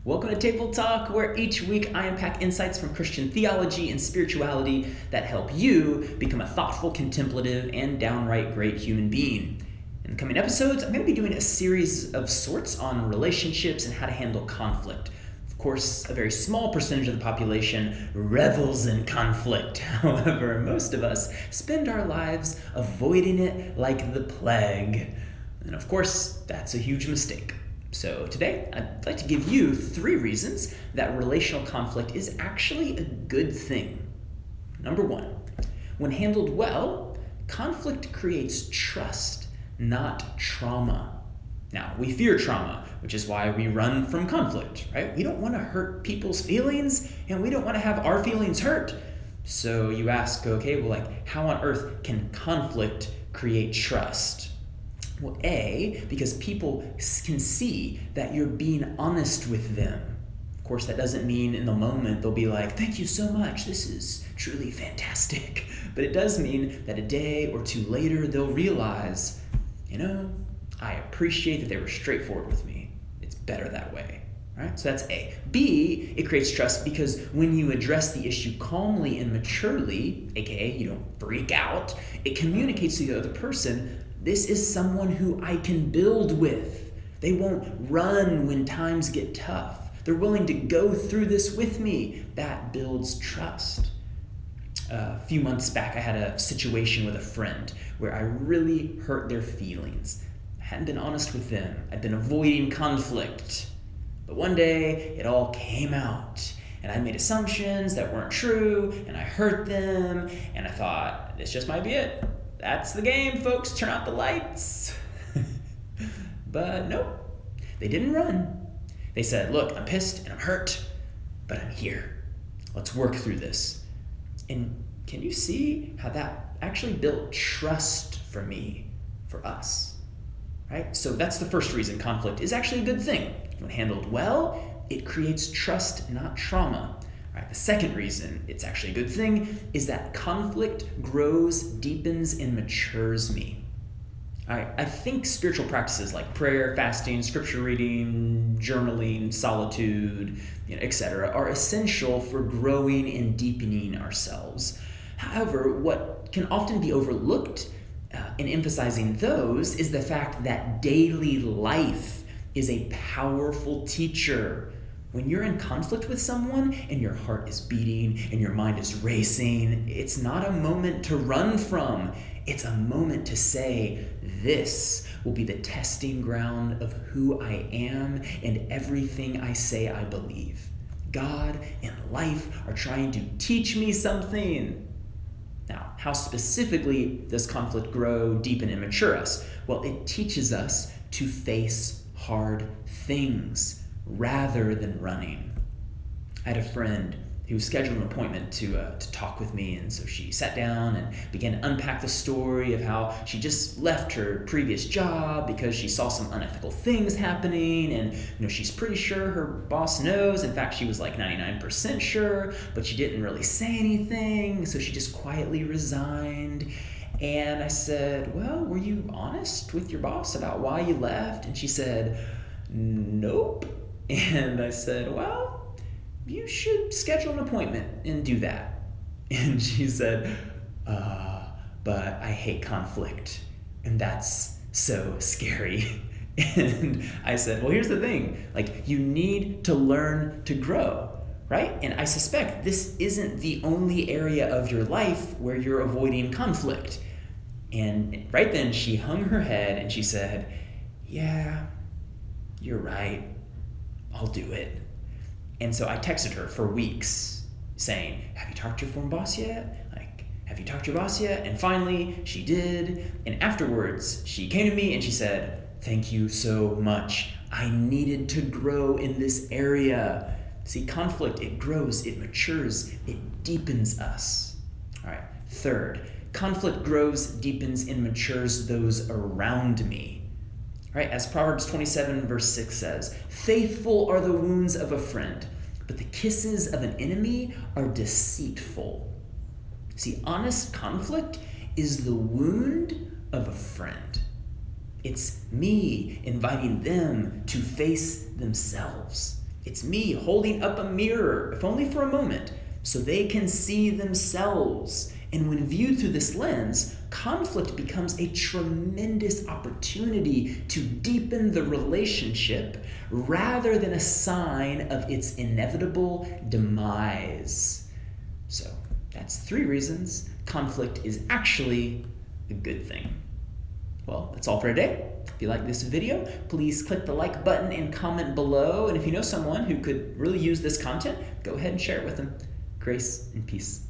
Welcome to Table Talk, where each week I unpack insights from Christian theology and spirituality that help you become a thoughtful, contemplative, and downright great human being. In the coming episodes, I'm going to be doing a series of sorts on relationships and how to handle conflict. Of course, a very small percentage of the population revels in conflict. However, most of us spend our lives avoiding it like the plague. And of course, that's a huge mistake. So today, I'd like to give you 3 reasons that relational conflict is actually a good thing. Number 1, when handled well, conflict creates trust, not trauma. Now, we fear trauma, which is why we run from conflict, right? We don't want to hurt people's feelings, and we don't want to have our feelings hurt. So you ask, okay, well, how on earth can conflict create trust? Well, A, because people can see that you're being honest with them. Of course, that doesn't mean in the moment they'll be like, thank you so much, this is truly fantastic. But it does mean that a day or 2 later, they'll realize, I appreciate that they were straightforward with me. It's better that way. Right? So that's A. B, it creates trust because when you address the issue calmly and maturely, aka you don't freak out, it communicates to the other person, this is someone who I can build with. They won't run when times get tough. They're willing to go through this with me. That builds trust. A few months back, I had a situation with a friend where I really hurt their feelings. I hadn't been honest with them. I'd been avoiding conflict. But one day, it all came out. And I made assumptions that weren't true, and I hurt them, and I thought, this just might be it. That's the game, folks. Turn out the lights. But nope, they didn't run. They said, look, I'm pissed and I'm hurt, but I'm here. Let's work through this. And can you see how that actually built trust for me, for us? Right? So that's the first reason conflict is actually a good thing. When handled well, it creates trust, not trauma. Right, the second reason it's actually a good thing is that conflict grows, deepens, and matures me. I think spiritual practices like prayer, fasting, scripture reading, journaling, solitude, etc. are essential for growing and deepening ourselves. However, what can often be overlooked in emphasizing those is the fact that daily life is a powerful teacher. When you're in conflict with someone and your heart is beating and your mind is racing, it's not a moment to run from. It's a moment to say, this will be the testing ground of who I am and everything I say I believe. God and life are trying to teach me something. Now, how specifically does conflict grow, deepen, and mature us? Well, it teaches us to face hard things rather than running. I had a friend who scheduled an appointment to talk with me, and so she sat down and began to unpack the story of how she just left her previous job because she saw some unethical things happening, and she's pretty sure her boss knows. In fact, she was like 99% sure, but she didn't really say anything, so she just quietly resigned. And I said, well, were you honest with your boss about why you left? And she said, nope. And I said, well, you should schedule an appointment and do that. And she said, but I hate conflict, and that's so scary. And I said, well, here's the thing. You need to learn to grow, right? And I suspect this isn't the only area of your life where you're avoiding conflict. And right then she hung her head and she said, yeah, you're right. I'll do it. And so I texted her for weeks saying, have you talked to your former boss yet? Have you talked to your boss yet? And finally she did. And afterwards she came to me and she said, thank you so much. I needed to grow in this area. See, conflict, it grows, it matures, it deepens us. All right. Third, conflict grows, deepens, and matures those around me. Right, as Proverbs 27 verse 6 says, faithful are the wounds of a friend, but the kisses of an enemy are deceitful. See, honest conflict is the wound of a friend. It's me inviting them to face themselves. It's me holding up a mirror, if only for a moment, so they can see themselves. And when viewed through this lens, conflict becomes a tremendous opportunity to deepen the relationship rather than a sign of its inevitable demise. So that's 3 reasons conflict is actually a good thing. Well, that's all for today. If you like this video, please click the like button and comment below. And if you know someone who could really use this content, go ahead and share it with them. Grace and peace.